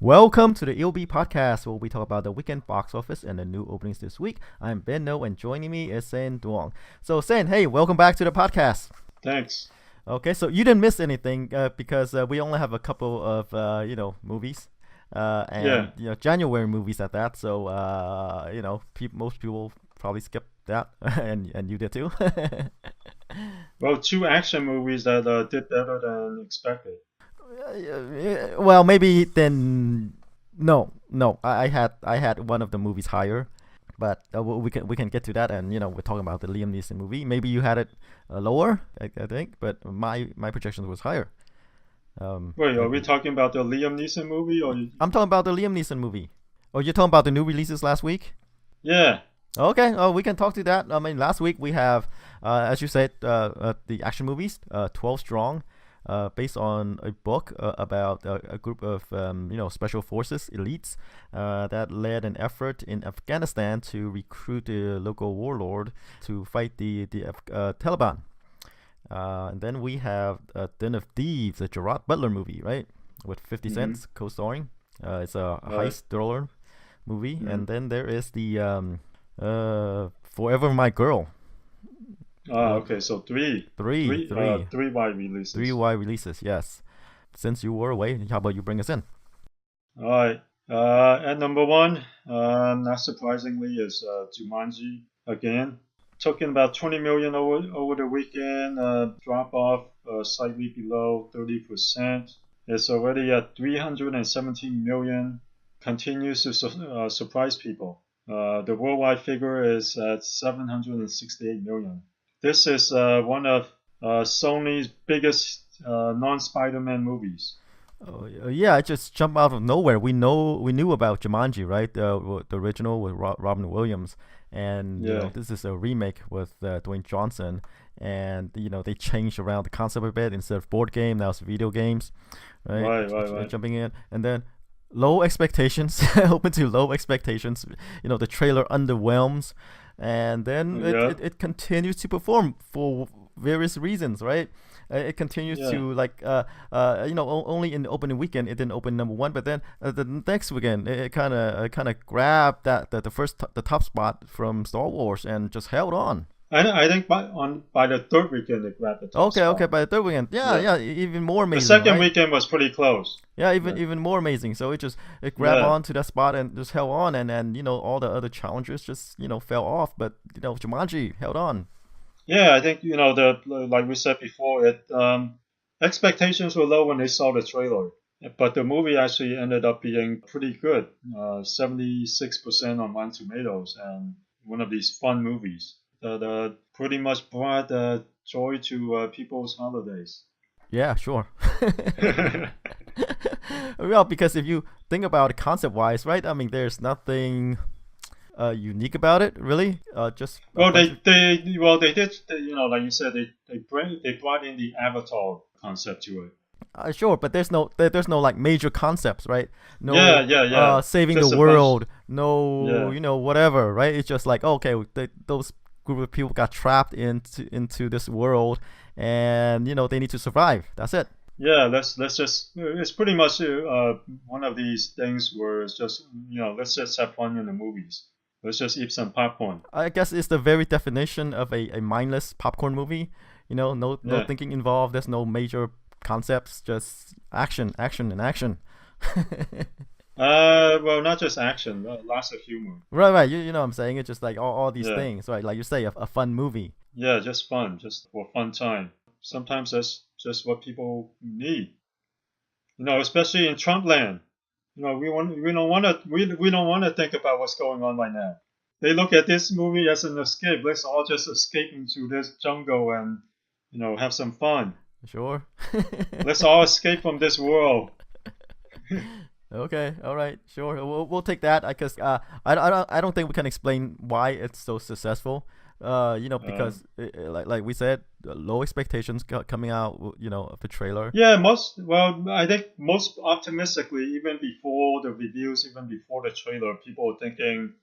Welcome to the EOB Podcast, where we talk about the weekend box office and the new openings this week. I'm Ben No, and joining me is Sen Duong. So, Sen, hey, welcome back to the podcast. Thanks. Okay, so you didn't miss anything because we only have a couple of movies, Yeah. and January movies at that. So most people probably skipped that, and you did too. Well, two action movies that did better than expected. Well, maybe then. No. I had one of the movies higher, but we can get to that, and we're talking about the Liam Neeson movie. Maybe you had it lower, I think, but my projections was higher. Wait, are we talking about the Liam Neeson movie or? I'm talking about the Liam Neeson movie. Oh, you're talking about the new releases last week? Yeah. Okay, we can talk to that. I mean, last week we have, as you said, the action movies, 12 Strong, based on a book about a group of special forces elites that led an effort in Afghanistan to recruit the local warlord to fight the Taliban. And then we have Den of Thieves, a Gerard Butler movie, right, with 50 Cent co-starring. It's a heist thriller movie, and then there is the Forever My Girl. Okay, so three wide releases. Three wide releases, yes. Since you were away, how about you bring us in? All right. At number one, not surprisingly, is Jumanji again. Took in about 20 million over the weekend. Drop off slightly below 30%. It's already at 317 million. Continues to surprise people. The worldwide figure is at 768 million. This is one of Sony's biggest non-Spider-Man movies. Oh, yeah, it just jumped out of nowhere. We knew about Jumanji, right? The original with Robin Williams, and this is a remake with Dwayne Johnson, and they changed around the concept a bit. Instead of board game, now it's video games, right? Right. Jumping in, and then low expectations, open to low expectations. The trailer underwhelms, and then it continues to perform for various reasons, right? It continues to only in the opening weekend it didn't open number one, but then the next weekend it kind of grabbed the top spot from Star Wars and just held on. I think by the third weekend it grabbed the top spot. Okay, by the third weekend, even more amazing. The second right? weekend was pretty close. Yeah, even more amazing. So it grabbed on to that spot and just held on, and all the other challengers just fell off, but Jumanji held on. Yeah, I think like we said before, expectations were low when they saw the trailer, but the movie actually ended up being pretty good. 76% on Rotten Tomatoes, and one of these fun movies that pretty much brought joy to people's holidays. Yeah, sure. Well, because if you think about it concept-wise, right? I mean, there's nothing unique about it, really. They did. Like you said, they brought in the Avatar concept to it. Sure, but there's no like major concepts, right? No, saving Just the a world, bunch. no, whatever, right? It's just like, okay, those group of people got trapped into this world, and they need to survive. That's it. Yeah, let's just. It's pretty much one of these things where it's just let's just have fun in the movies. Let's just eat some popcorn. I guess it's the very definition of a mindless popcorn movie. No thinking involved. There's no major concepts, just action, and action. Well, not just action, lots of humor. Right. You know what I'm saying? It's just like all these things, right? Like you say, a fun movie. Yeah, just fun, just for fun time. Sometimes that's just what people need. Especially in Trump land. We don't want to think about what's going on right now. They look at this movie as an escape. Let's all just escape into this jungle and have some fun. Sure. Let's all escape from this world. Okay, all right, sure. We'll take that. Because I don't think we can explain why it's so successful. Because like we said, low expectations coming out, of the trailer. Yeah, I think most optimistically, even before the reviews, even before the trailer, people were thinking,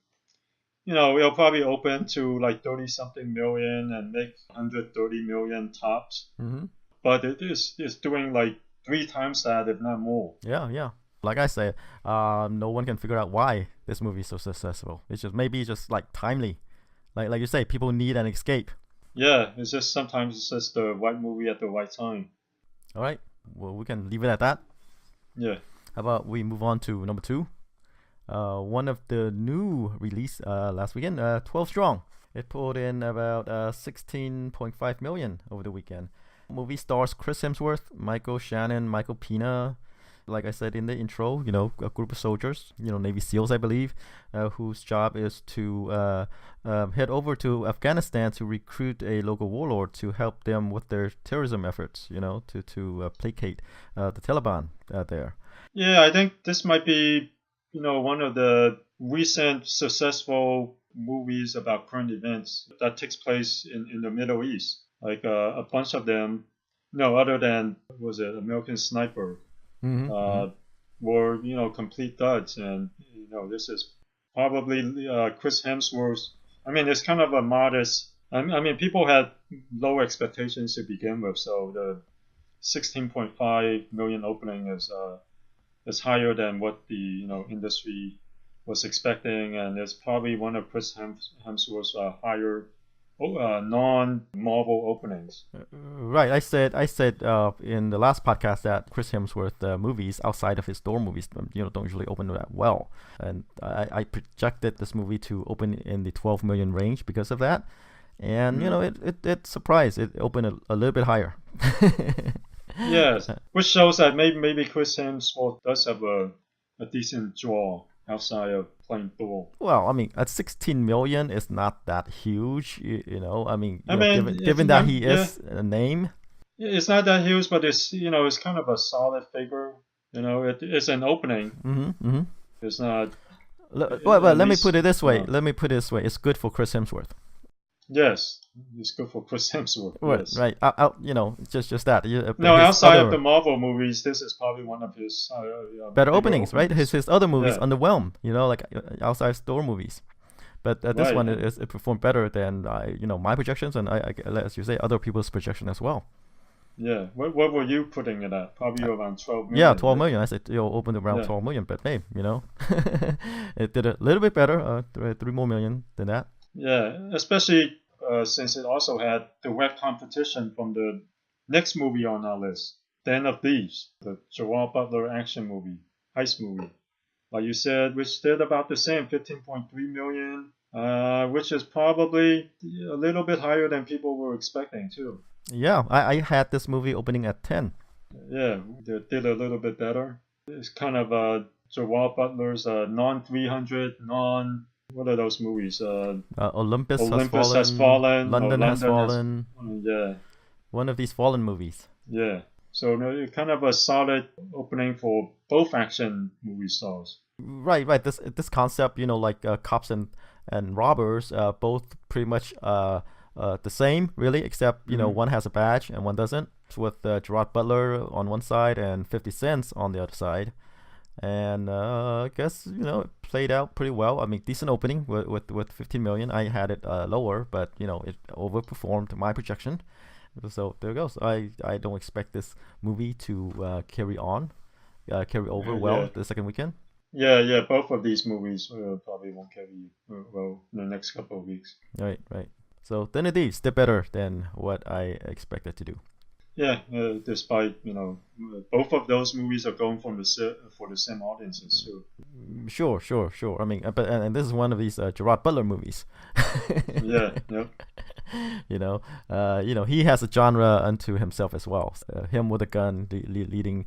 it'll probably open to like 30 something million and make 130 million tops. Mm-hmm. But it's doing like 3 times that, if not more. Yeah. Like I said, no one can figure out why this movie is so successful. It's just maybe just like timely, like you say, people need an escape. Yeah, it's just sometimes it's just the right movie at the right time. All right, well we can leave it at that. Yeah. How about we move on to number two? One of the new release last weekend, 12 Strong. It pulled in about 16.5 million over the weekend. Movie stars Chris Hemsworth, Michael Shannon, Michael Pena. Like I said in the intro, a group of soldiers, Navy SEALs, I believe, whose job is to head over to Afghanistan to recruit a local warlord to help them with their terrorism efforts, to placate the Taliban there. Yeah, I think this might be, one of the recent successful movies about current events that takes place in the Middle East. Like a bunch of them, other than, was it American Sniper, were, complete duds. And, this is probably Chris Hemsworth. I mean, it's kind of a modest, I mean, people had low expectations to begin with. So the 16.5 million opening is higher than what the industry was expecting, and it's probably one of Chris Hemsworth's higher non-Marvel openings. Right. I said in the last podcast that Chris Hemsworth movies outside of his Thor movies, don't usually open that well, and I projected this movie to open in the 12 million range because of that, and it surprised. It opened a little bit higher. Yes, which shows that maybe Chris Hemsworth does have a decent draw outside of playing Thor. Well, I mean, at 16 million is not that huge, given that he is a name. It's not that huge, but it's it's kind of a solid figure. It's an opening. Mm-hmm. It's not. Well, let me put it this way. It's good for Chris Hemsworth. Yes, it's good for Chris Hemsworth. Yes. Right. Just that. Outside of the Marvel movies, this is probably one of his better openings, right? His other movies underwhelmed, like outside Thor movies. But this one it performed better than my projections, and I as you say, other people's projection as well. Yeah. What were you putting it at? Probably around 12 million. Yeah, 12 million. I said opened around 12 million, but hey, it did a little bit better, 3 more million than that. Yeah, especially since it also had direct competition from the next movie on our list, Den of Thieves, the Gerard Butler action movie, heist movie. Like you said, which did about the same, 15.3 million, which is probably a little bit higher than people were expecting too. Yeah, I had this movie opening at 10. Yeah, they did a little bit better. It's kind of Gerard Butler's non-300, what are those movies? Olympus has fallen. London has fallen. Yeah. One of these fallen movies. Yeah. So kind of a solid opening for both action movie stars. Right. This concept, like cops and robbers, both pretty much the same, really, except one has a badge and one doesn't. With Gerard Butler on one side and 50 Cent on the other side. And I guess it played out pretty well. I mean, decent opening with 15 million. I had it lower, but it overperformed my projection. So there goes. I don't expect this movie to carry over the second weekend. Yeah. Both of these movies probably won't carry well in the next couple of weeks. Right. So Den of Thieves did better than what I expected to do. Yeah, despite both of those movies are going for the same audiences too. Sure. I mean, and this is one of these Gerard Butler movies. Yeah. He has a genre unto himself as well. Him with a gun, leading,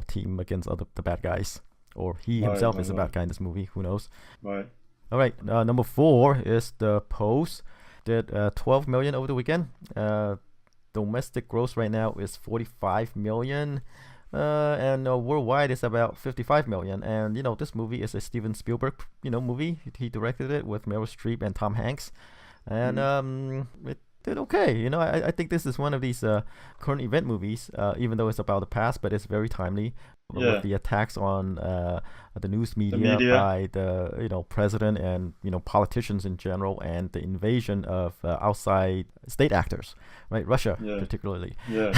team against the bad guys, or he himself is a bad guy in this movie. Who knows? Right. All right. Number 4 is The Post. Did 12 million over the weekend. Domestic gross right now is 45 million, and worldwide is about 55 million. And this movie is a Steven Spielberg movie. He directed it with Meryl Streep and Tom Hanks, and it did okay. I think this is one of these current event movies, even though it's about the past, but it's very timely with the attacks on the news media by the president and politicians in general, and the invasion of outside state actors, right? Russia particularly. Yeah.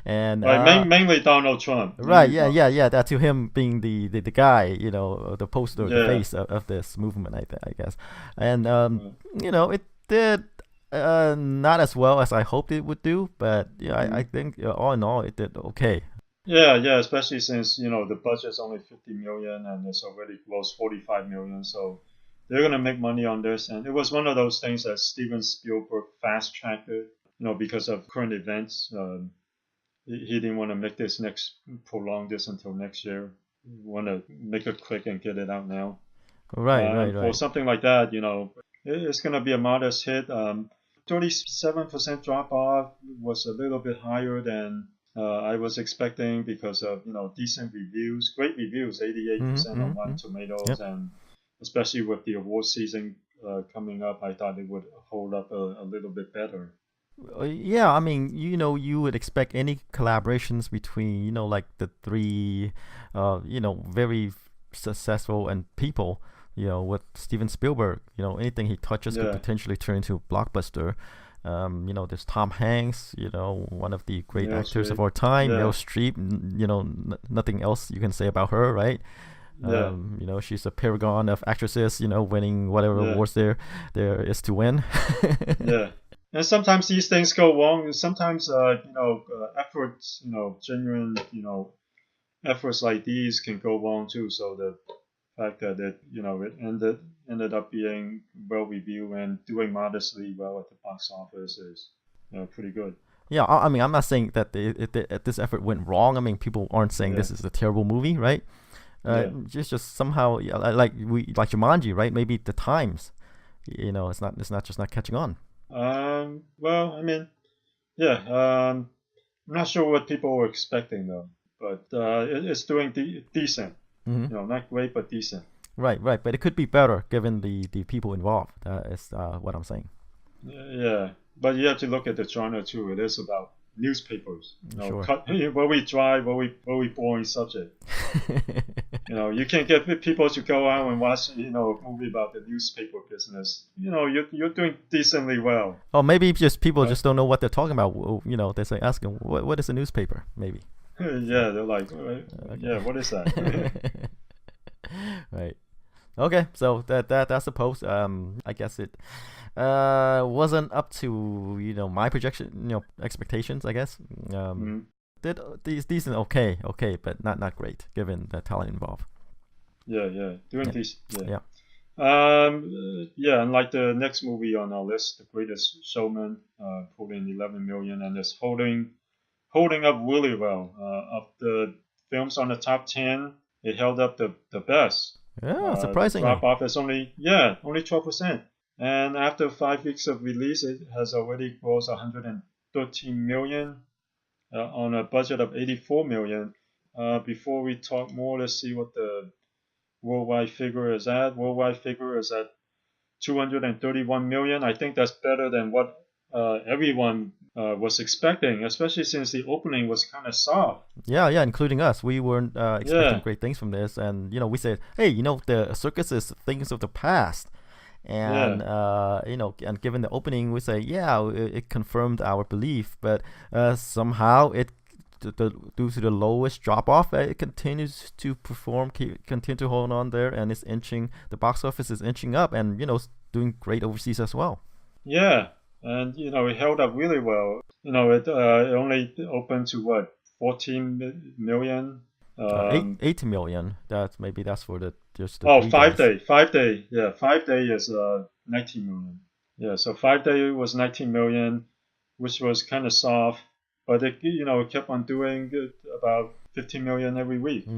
And mainly Donald Trump. Right. Yeah. That to him being the guy, the poster, the face of this movement, I guess. And it did not as well as I hoped it would do, but I think all in all it did okay. Yeah, especially since the budget's only 50 million and it's already grossed 45 million, so they're gonna make money on this. And it was one of those things that Steven Spielberg fast tracked it, because of current events. He didn't want to prolong this until next year. He want to make it quick and get it out now. Right. For something like that, it's gonna be a modest hit. 37% drop off was a little bit higher than I was expecting because of decent reviews, great reviews, 88% on Rotten Tomatoes, and especially with the award season coming up, I thought it would hold up a little bit better. Yeah, I mean, you would expect any collaborations between like the three, very successful and people, with Steven Spielberg, anything he touches could potentially turn into a blockbuster. There's Tom Hanks, one of the great actors of our time. Meryl Streep, nothing else you can say about her, right? She's a paragon of actresses, winning whatever awards there is to win. And sometimes these things go wrong. Sometimes, efforts, genuine, efforts like these can go wrong too. So the fact that it ended up being well reviewed and doing modestly well at the box office is pretty good. Yeah, I mean, I'm not saying that this effort went wrong. I mean, people aren't saying this is a terrible movie, right? Just somehow like Jumanji, right? Maybe the times, it's not just not catching on. Well, I mean, I'm not sure what people were expecting though, but it's doing decent. Not great, but decent. Right. But it could be better given the people involved. Is what I'm saying. Yeah, but you have to look at the genre too. It is about newspapers. Sure. Very dry, very boring subject. You can't get people to go out and watch a movie about the newspaper business. You're doing decently well. Oh, maybe just people just don't know what they're talking about. They say, ask them, what is a newspaper? Maybe. Yeah, they're like, what is that? Right. Okay, so that's the post. I guess it wasn't up to my projection, expectations. I guess. Did decent, okay, but not great given the talent involved. Doing decent. Yeah. And like the next movie on our list, The Greatest Showman, pulled in 11 million and is holding up really well. Of the films on the top 10, it held up the best. Yeah, surprisingly. Drop off is only 12%. And after 5 weeks of release, it has already grossed 113 million on a budget of 84 million. Before we talk more, let's see what the worldwide figure is at. Worldwide figure is at 231 million. I think that's better than what everyone was expecting, especially since the opening was kind of soft. Yeah, including us. We weren't expecting great things from this, and we said, hey, the circus is things of the past, and and given the opening, we say, it confirmed our belief, but somehow due to the lowest drop off, it continues to perform, continue to hold on there, and it's the box office is inching up, and doing great overseas as well. Yeah. And it held up really well. It only opened to 14 million. 8 million. That's for just. 5 day. 5 day. Yeah, 5 day is 19 million. Yeah, so 5 day was 19 million, which was kind of soft, but it kept on doing about 15 million every week.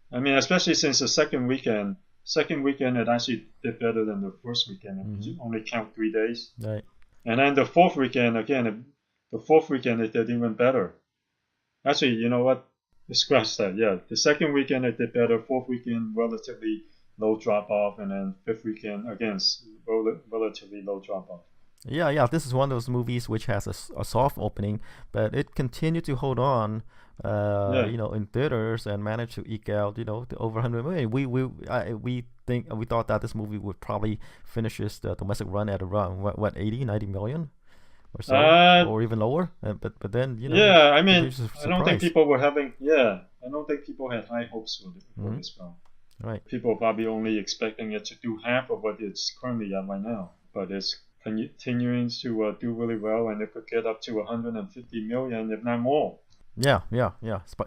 I mean, especially since the second weekend, it actually did better than the first weekend. It only count 3 days. Right. And then the fourth weekend, it did even better. Actually, you know what? Scratch that. Yeah, the second weekend it did better. Fourth weekend, relatively low drop off, and then fifth weekend again, relatively low drop off. Yeah. This is one of those movies which has a soft opening, but it continued to hold on, Yeah. in theaters and managed to eke out, the over 100 million. We thought that this movie would probably finish its domestic run at around what 80, 90 million or so, Uh, or even lower. But then yeah. I mean, continues to I don't think surprise. people were having. Yeah, I don't think people had high hopes for Hmm. this film. Right. People are probably only expecting it to do half of what it's currently at right now, but it's continuing to do really well, and it could get up to 150 million, if not more. Yeah.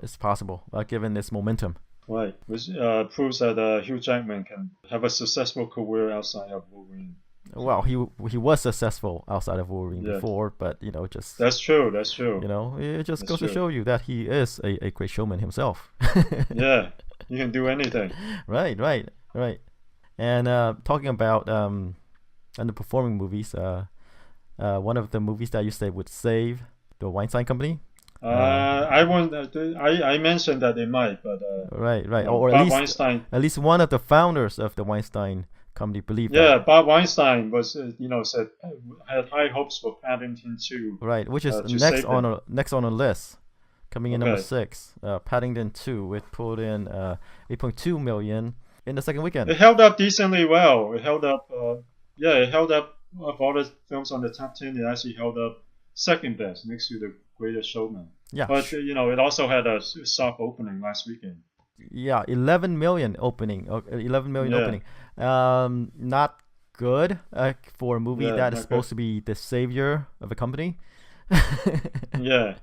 It's possible, given its momentum. Right, which proves that Hugh Jackman can have a successful career outside of Wolverine. Well, he was successful outside of Wolverine Yeah, before, but just that's true. That's true. it just That's goes to true. show you that he is a great showman himself. Yeah, you can do anything. Right. And talking about underperforming movies, one of the movies that you say would save the Weinstein Company. I want. I mentioned that it might, but Right, or Bob Weinstein. at least one of the founders of the Weinstein Company believed that. Yeah, Bob Weinstein was, said had high hopes for Paddington 2 Right, which is to save him. next on a list, coming in number Okay. 6. Paddington 2, it pulled in 8.2 million in the second weekend. It held up decently well. It held up. Yeah, it held up of all the films on the top 10. It actually held up second best next to The Greatest Showman. Yeah, But it also had a soft opening last weekend. yeah, 11 million opening. 11 million Yeah, opening. Not good for a movie yeah, that is not good. supposed to be the savior of a company. Yeah,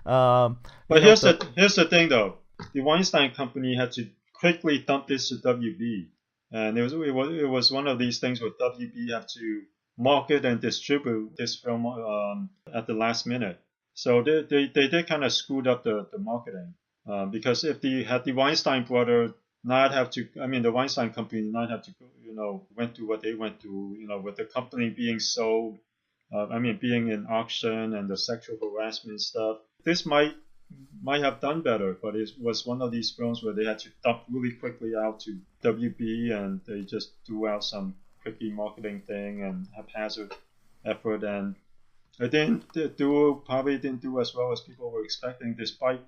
um, but the here's the thing though. The Weinstein Company had to quickly dump this to WB, and it was one of these things where WB have to market and distribute this film at the last minute. So they did kind of screwed up the marketing, because if the had the Weinstein brother not have to, I mean the Weinstein Company not have to went through what they went through, with the company being sold, I mean, being in auction and the sexual harassment stuff, this might have done better. But it was one of these films where they had to dump really quickly out to WB, and they just threw out some quickie marketing thing and haphazard effort, and it probably didn't do as well as people were expecting, despite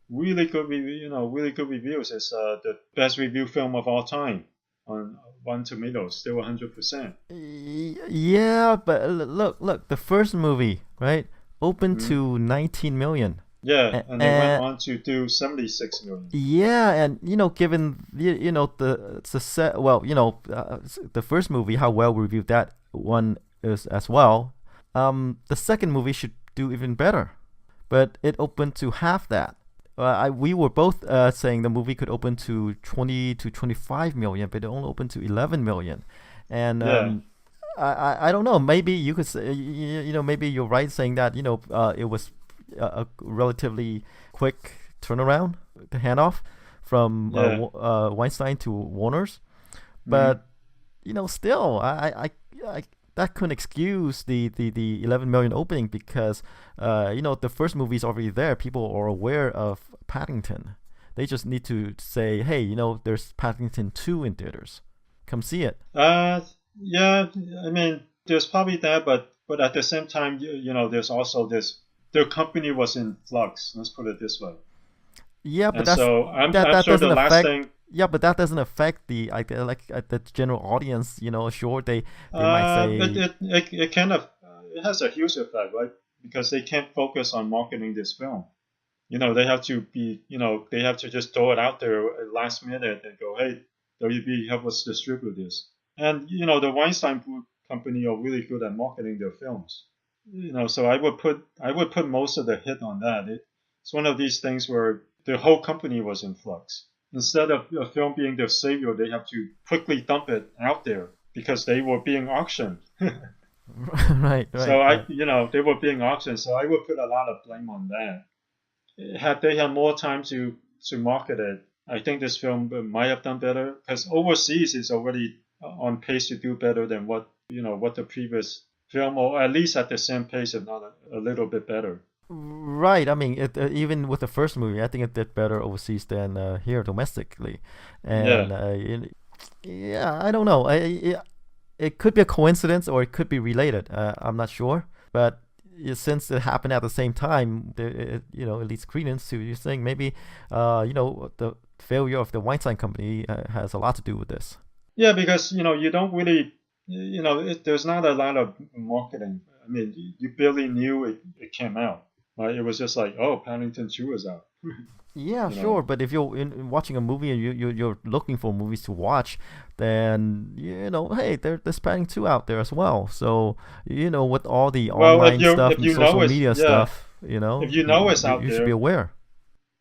really good reviews. It's the best review film of all time on Rotten Tomatoes, still 100%. Yeah, but look, the first movie, right, opened Mm-hmm. to 19 million. Yeah, and they went And on to do 76 million. yeah, and given the success, well, the first movie, how well reviewed that one is as well. The second movie should do even better, but it opened to half that. We were both saying the movie could open to 20 to 25 million, but it only opened to 11 million. And Yeah, I don't know. Maybe you could say, maybe you're right saying that, it was a relatively quick turnaround, the handoff from yeah. Weinstein to Warner's. Mm-hmm. But, still, I that couldn't excuse the 11 million opening because, the first movie is already there. People are aware of Paddington. They just need to say, hey, there's Paddington 2 in theaters. Come see it. Yeah. I mean, there's probably that, but at the same time, there's also this. The company was in flux. Let's put it this way. Yeah, but And so I'm that sure the doesn't last affect. thing. Yeah, but that doesn't affect the general audience. Sure they might say. It kind of it has a huge effect, right? Because they can't focus on marketing this film. They have to they have to just throw it out there at last minute and go, hey, WB, help us distribute this. And the Weinstein Company are really good at marketing their films. So I would put most of the hit on that. It's one of these things where the whole company was in flux. Instead of a film being their savior, they have to quickly dump it out there because they were being auctioned. Right, So right. they were being auctioned. So I would put a lot of blame on that. Had they had more time to market it, I think this film might have done better because overseas is already on pace to do better than what the previous film, or at least at the same pace, if not a little bit better. Right. I mean, even with the first movie, I think it did better overseas than here domestically. And Yeah, yeah, I don't know. it could be a coincidence or it could be related. I'm not sure, but since it happened at the same time, it leads credence to you saying maybe the failure of the Weinstein Company has a lot to do with this. Yeah, because you don't really, there's not a lot of marketing. I mean, you barely knew it came out. Right? It was just like, oh, Paddington 2 is out. Yeah, sure. But if you're watching a movie and you're looking for movies to watch, then hey, there's Paddington 2 out there as well. So with all the online stuff and social media stuff, if you know it's out there, you should be aware.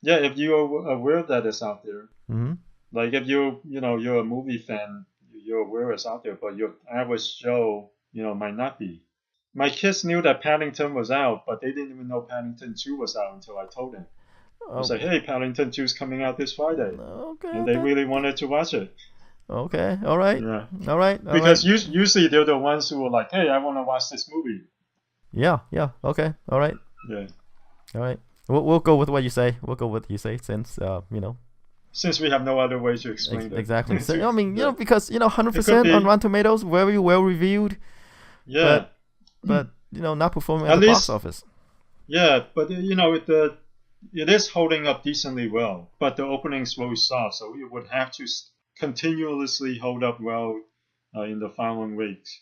Yeah, if you're aware that it's out there, Mm-hmm. like if you're a movie fan, you're aware it's out there, but your average Joe, might not be. My kids knew that Paddington was out, but they didn't even know Paddington 2 was out until I told them. I was like, hey, Paddington 2 is coming out this Friday. Okay. And they really wanted to watch it. Okay, all right. Yeah. All right. Because usually they're the ones who are like, hey, I want to watch this movie. Yeah, okay, all right. Yeah. All right. We'll go with what you say. We'll go with what you say since, Since we have no other way to explain it. Exactly. So, I mean, because, 100% on Rotten Tomatoes, very well reviewed. Yeah. But not performing at the box office. Yeah, but, it is holding up decently well. But the opening's really soft, so it would have to continuously hold up well in the following weeks.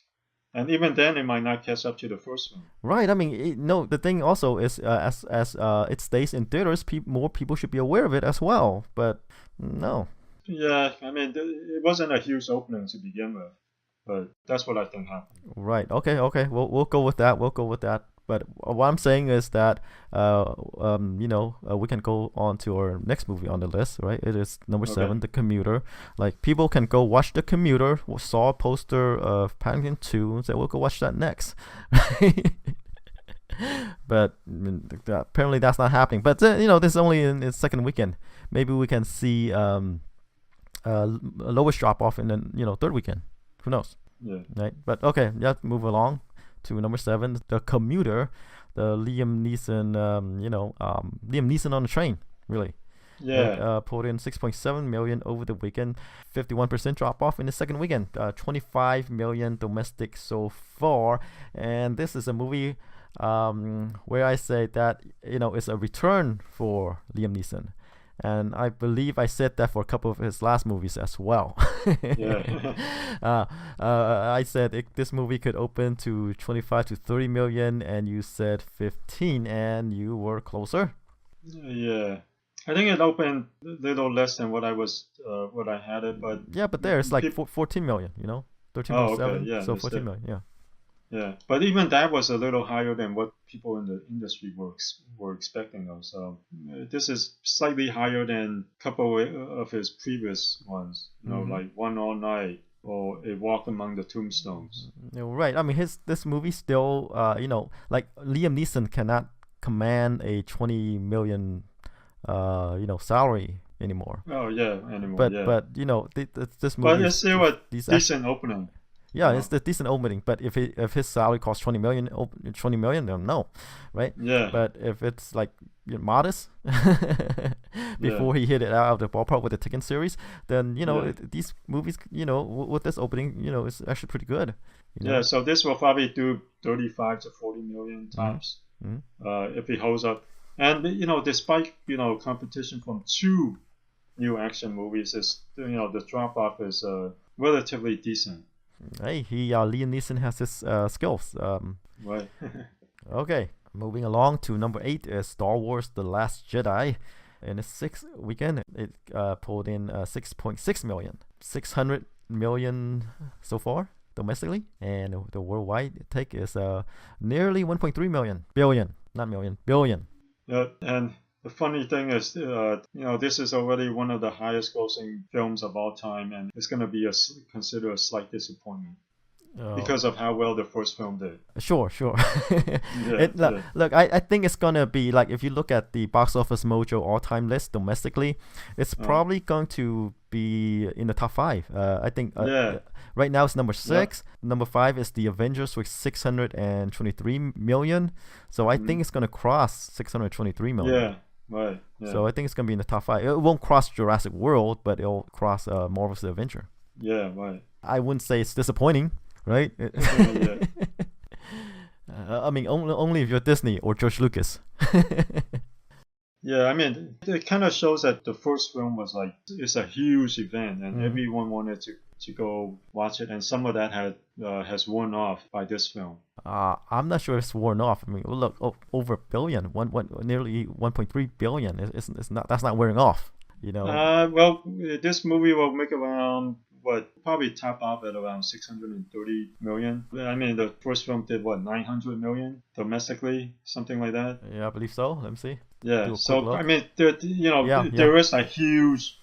And even then, it might not catch up to the first one. Right. I mean, the thing also is, as it stays in theaters, more people should be aware of it as well. But no. Yeah, I mean, it wasn't a huge opening to begin with, but that's what I think happened. Right. Okay. We'll go with that. But what I'm saying is that, we can go on to our next movie on the list, right? It is number 7, The Commuter. Like, people can go watch The Commuter, saw a poster of Paddington 2, and say, we'll go watch that next. But apparently that's not happening. But, this is only in its second weekend. Maybe we can see a lowest drop-off in the, third weekend. Who knows? Yeah. Right? But, okay, let's move along to number 7, The Commuter, the Liam Neeson, Liam Neeson on the train, really. Yeah. It pulled in 6.7 million over the weekend, 51% drop off in the second weekend, 25 million domestic so far. And this is a movie where I say that it's a return for Liam Neeson. And I believe I said that for a couple of his last movies as well. Yeah. I said this movie could open to 25 to 30 million, and you said 15, and you were closer. Yeah. I think it opened a little less than what I had it, but yeah, but there's like 14 million, 13.7, yeah, so 14 million, yeah. Yeah, but even that was a little higher than what people in the industry were expecting, though. So this is slightly higher than a couple of his previous ones, like One All Night or A Walk Among the Tombstones. Right. I mean, this movie still, like Liam Neeson cannot command a 20 million, salary anymore. Oh yeah, anymore. But yeah. but this movie. But it's still a decent opening. Yeah, it's the decent opening. But if his salary costs 20 million, then no, right? Yeah. But if it's like modest before he hit it out of the ballpark with the Tekken series, then these movies, with this opening, it's actually pretty good. Yeah. So this will probably do 35 to 40 million tops if it holds up. And despite competition from 2 new action movies, the drop off is relatively decent. Hey, Liam Neeson has his skills. Right. Okay, moving along to number 8 is Star Wars: The Last Jedi. In its 6th weekend, it pulled in 6.6 million, 600 million so far domestically, and the worldwide take is nearly 1.3 million, billion, not million, billion. Yeah, and the funny thing is, this is already one of the highest grossing films of all time, and it's going to be considered a slight disappointment because of how well the first film did. Sure. Yeah, Look, I think it's going to be, like, if you look at the Box Office Mojo all-time list domestically, it's probably going to be in the top 5. I think right now it's number 6. Yeah. Number 5 is The Avengers with 623 million. So I think it's going to cross 623 million. Yeah. Right. Yeah. So I think it's going to be in the top 5. It won't cross Jurassic World, but it'll cross Marvel's The Avenger. Yeah, right. I wouldn't say it's disappointing, right? Yeah. I mean, only if you're Disney or George Lucas. Yeah, I mean, it kind of shows that the first film was like it's a huge event, and everyone wanted to go watch it, and some of that has worn off by this film. I'm not sure it's worn off. I mean, look, over a billion, nearly 1.3 billion. It's not, that's not wearing off. You know. Well, this movie will make around probably top up at around 630 million. I mean, the first film did 900 million domestically, something like that. Yeah, I believe so. Let me see. Yeah. So I mean, there is a huge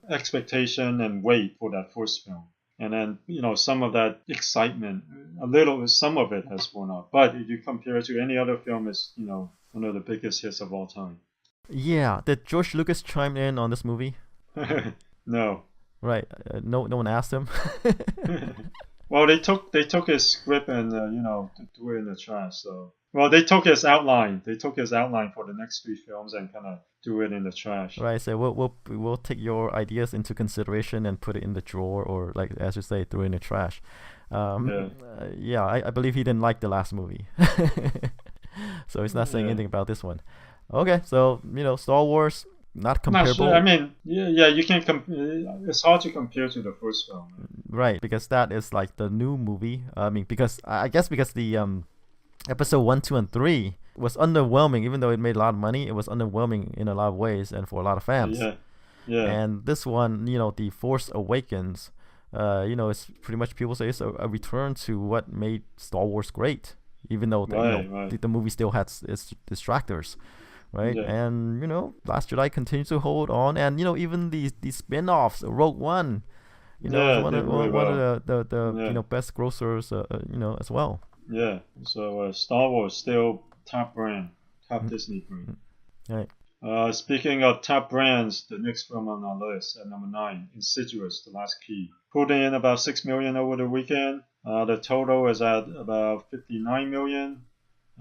expectation and wait for that first film. And then, some of that excitement, some of it has worn off. But if you compare it to any other film, it's, one of the biggest hits of all time. Yeah. Did George Lucas chime in on this movie? No. Right. No one asked him. Well, they took his script and, threw it in the trash. So, well, they took his outline. They took his outline for the next 3 films and kind of threw it in the trash. Right. So we'll take your ideas into consideration and put it in the drawer, or like as you say, throw it in the trash. Yeah. I believe he didn't like the last movie, so he's not saying anything about this one. Okay. So Star Wars. Not comparable. Not sure. I mean, yeah, you can't. It's hard to compare to the first film. Right, because that is like the new movie. I mean, because the episode 1, 2, and 3 was underwhelming. Even though it made a lot of money, it was underwhelming in a lot of ways and for a lot of fans. Yeah. And this one, The Force Awakens, it's pretty much, people say it's a return to what made Star Wars great. Even though the movie still has its distractors. Right, and Last Jedi continues to hold on, and even these spin-offs, Rogue One, one of the best grossers, as well. Yeah, so Star Wars still top brand, top Disney brand. Right. Speaking of top brands, the next film on our list at number 9, Insidious: The Last Key, pulled in about 6 million over the weekend. The total is at about 59 million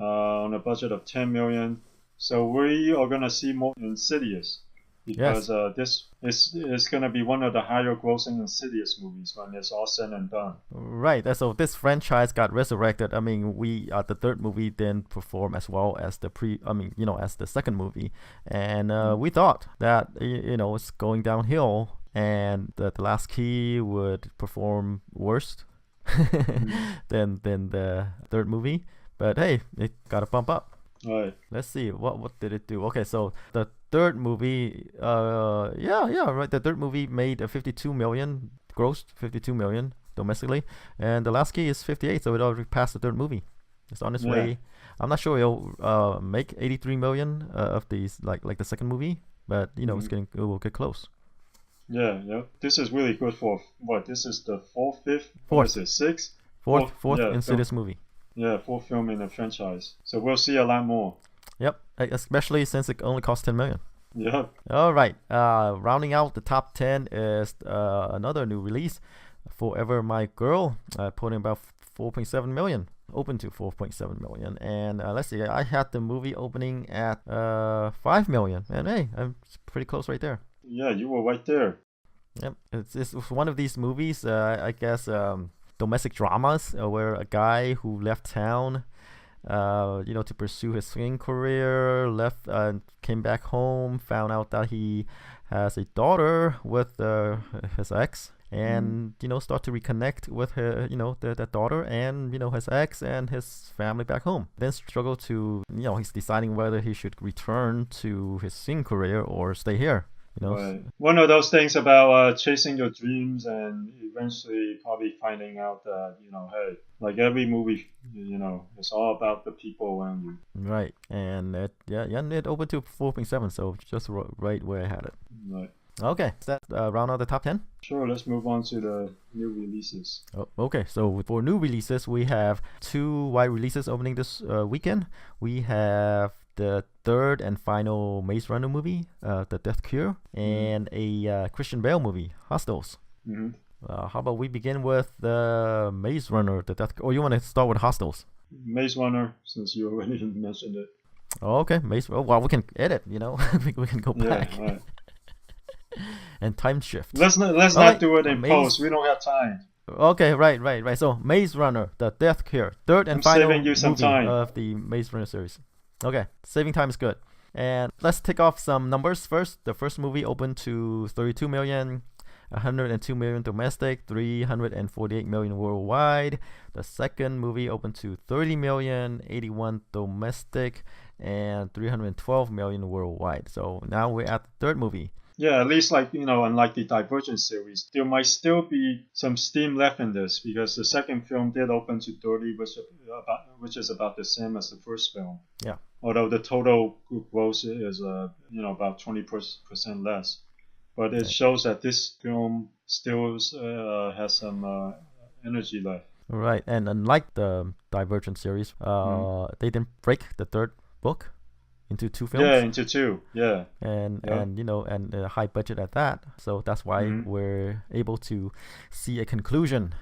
on a budget of 10 million. So we are going to see more Insidious because this is going to be one of the higher grossing Insidious movies when it's all said and done. Right. So this franchise got resurrected. I mean, the third movie didn't perform as well as as the second movie, and we thought that it's going downhill, and the Last Key would perform worse than the third movie. But hey, it got a bump up. Right. Let's see what did it do. Okay, so the third movie, right. The third movie made 52 million, grossed 52 million domestically, and The Last Key is 58, so it already passed the third movie. It's on its way. I'm not sure it'll make 83 million of these like the second movie, but it will get close. Yeah. This is really good for what? This is the fourth. Fourth Insidious movie. Yeah, 4th film in the franchise. So we'll see a lot more. Yep, especially since it only cost 10 million. Yep. All right. Rounding out the top 10 is another new release, Forever My Girl, putting about 4.7 million. Open to 4.7 million. And let's see, I had the movie opening at 5 million. And hey, I'm pretty close right there. Yeah, you were right there. Yep. It's one of these movies, I guess, domestic dramas where a guy who left town to pursue his singing career, left and came back home, found out that he has a daughter with his ex, and start to reconnect with her, that daughter and his ex and his family back home. Then struggle to he's deciding whether he should return to his singing career or stay here. Right. One of those things about chasing your dreams and eventually probably finding out that, hey, like every movie, it's all about the people around you. Right. And it opened to 4.7, so just right where I had it. Right. Okay. Is that round out the top 10? Sure. Let's move on to the new releases. Oh, okay. So for new releases, we have 2 wide releases opening this weekend. We have the third and final Maze Runner movie, The Death Cure, and a Christian Bale movie, Hostels. How about we begin with the Maze Runner, The Death Cure, or you want to start with Hostels? Maze Runner, since you already mentioned it. Oh, okay, Maze. Oh, well, we can edit, we can go back. Right. And time shift. Let's not do it in post. We don't have time. Okay, right. So Maze Runner, The Death Cure, third and I'm final saving you some movie time. of the Maze Runner series. Okay, saving time is good. And let's tick off some numbers first. The first movie opened to 32 million, 102 million domestic, 348 million worldwide. The second movie opened to 30 million, 81 domestic, and 312 million worldwide. So now we're at the third movie. Yeah, at least like, unlike the Divergent series, there might still be some steam left in this because the second film did open to 30, which is about the same as the first film. Yeah. Although the total group gross is about 20% less, but it shows that this film still has some energy left. Right, and unlike the Divergent series, they didn't break the third book into two films. Yeah, into two. Yeah. And a high budget at that. So that's why we're able to see a conclusion.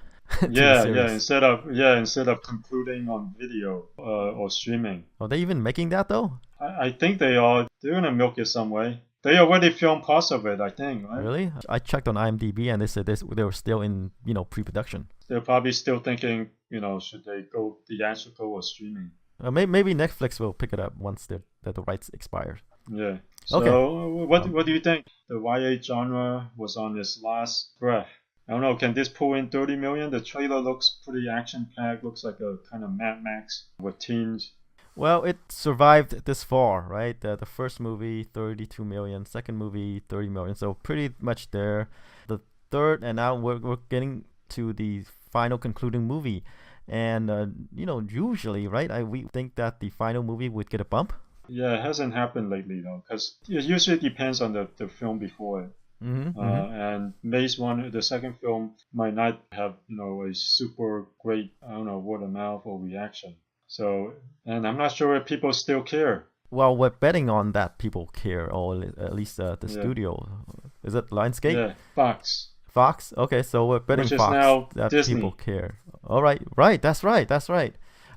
Yeah. Instead of concluding on video or streaming. Are they even making that though? I think they are. They're gonna milk it some way. They already filmed parts of it, I think, right? Really? I checked on IMDb and they said they were still in pre-production. They're probably still thinking, should they go theatrical or streaming? Maybe Netflix will pick it up once the rights expire. Yeah. So okay. What do you think? The YA genre was on its last breath. I don't know. Can this pull in 30 million? The trailer looks pretty action-packed. Looks like a kind of Mad Max with teens. Well, it survived this far, right? The first movie, 32 million. Second movie, 30 million. So pretty much there. The third, and now we're getting to the final concluding movie. And, usually, right, we think that the final movie would get a bump. Yeah, it hasn't happened lately, though, because it usually depends on the film before it. And Maze Runner, the second film, might not have, a super great, word of mouth or reaction. So, and I'm not sure if people still care. Well, we're betting on that people care, or at least the studio. Is it Lionsgate? Yeah, Fox. Fox? Okay, so we're betting Which Fox now that Disney. People care. All right, that's right.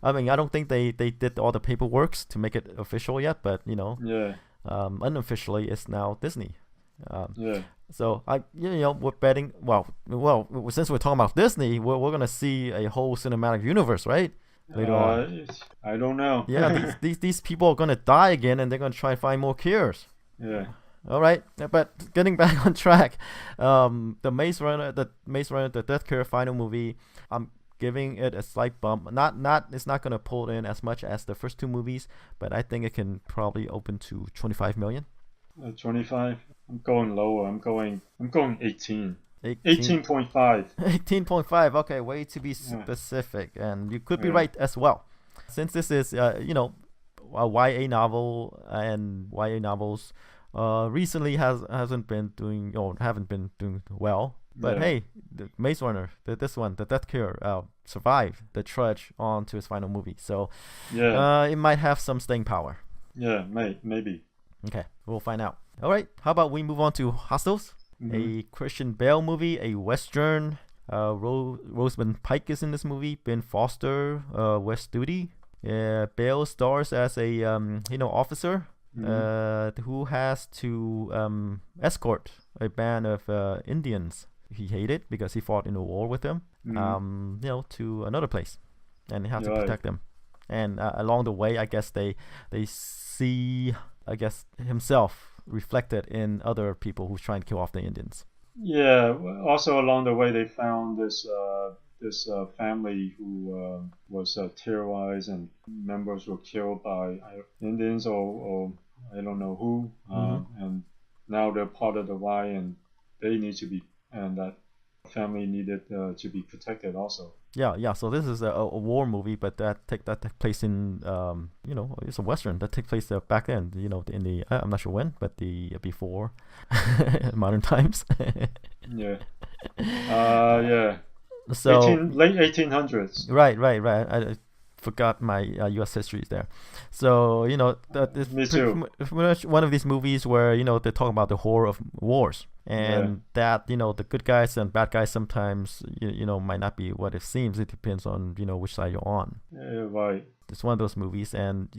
I mean, I don't think they did all the paperwork to make it official yet, but unofficially it's now Disney. So we're betting. Well, since we're talking about Disney, we're gonna see a whole cinematic universe, right? Later on. I don't know. Yeah, these people are gonna die again, and they're gonna try and find more cures. Yeah. All right, but getting back on track, the Maze Runner, the Death Cure final movie, I'm giving it a slight bump. It's not gonna pull in as much as the first two movies, but I think it can probably open to 25 million. 25. I'm going lower. I'm going 18. 18.5. 18.5. Okay, way to be specific, and you could be right as well. Since this is a YA novel, and YA novels recently haven't been doing well. But hey, the Maze Runner, the Death Cure, survived the trudge on to its final movie. So it might have some staying power. Yeah, maybe. Okay, we'll find out. All right, how about we move on to Hostels, a Christian Bale movie, a Western. Rosamund Pike is in this movie. Ben Foster, Wes Studi. Bale stars as a officer who has to escort a band of Indians he hated because he fought in a war with them, to another place, and he has to protect them. And along the way, I guess they see, himself reflected in other people who's trying to kill off the Indians. Yeah. Also along the way, they found this family who was terrorized, and members were killed by Indians or I don't know who, and now they're part of the Y, and they need to be, and that family needed to be protected also. Yeah. So this is a war movie, but that take place in it's a Western that takes place back then. In the I'm not sure when, but the before modern times. Yeah. So late 1800s. Right. I forgot my U.S. histories there. So it's Me too. pretty much one of these movies where they talk about the horror of wars, and that the good guys and bad guys sometimes might not be what it seems. It depends on which side you're on. Yeah, right. It's one of those movies, and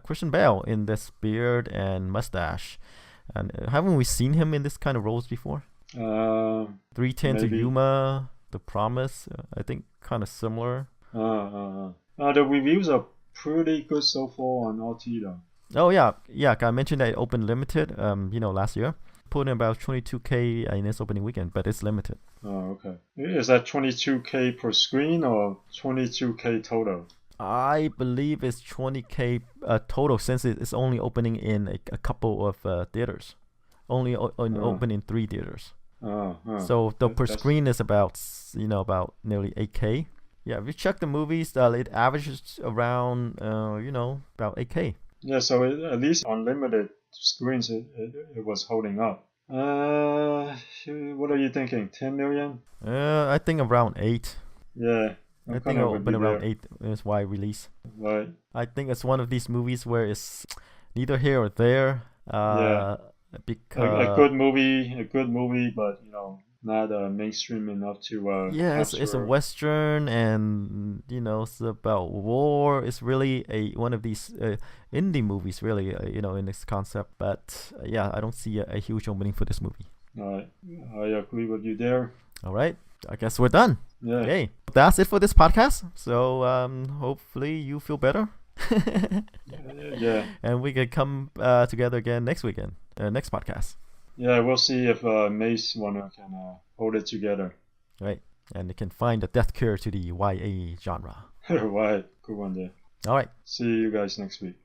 Christian Bale in this beard and mustache, and haven't we seen him in this kind of roles before? 3:10 to Yuma. The Promise, I think kind of similar. The reviews are pretty good so far on RT though. Oh yeah, I mentioned that it opened limited. Last year, put in about 22K in its opening weekend, but it's limited. Oh, okay. Is that 22K per screen or 22K total? I believe it's 20K total since it's only opening in a couple of theaters, only open in 3 theaters. So the per screen is about nearly 8K. Yeah, if you check the movies, it averages around about 8K. Yeah, so at least on limited screens, it was holding up. What are you thinking? 10 million? I think around 8. Yeah. I think it'll open around 8 is wide release. Right. I think it's one of these movies where it's neither here or there. Yeah. Because a good movie, but not mainstream enough to it's a western, and it's about war. It's really one of these indie movies, really, in this concept. But I don't see a huge opening for this movie. All right, I agree with you there. All right, I guess we're done. Yeah. Okay, that's it for this podcast. So hopefully you feel better. Yeah. And we can come together again next weekend, next podcast. Yeah, we'll see if Mace Warner can hold it together. Right, and they can find the death cure to the YA genre. Right, good one there. All right. See you guys next week.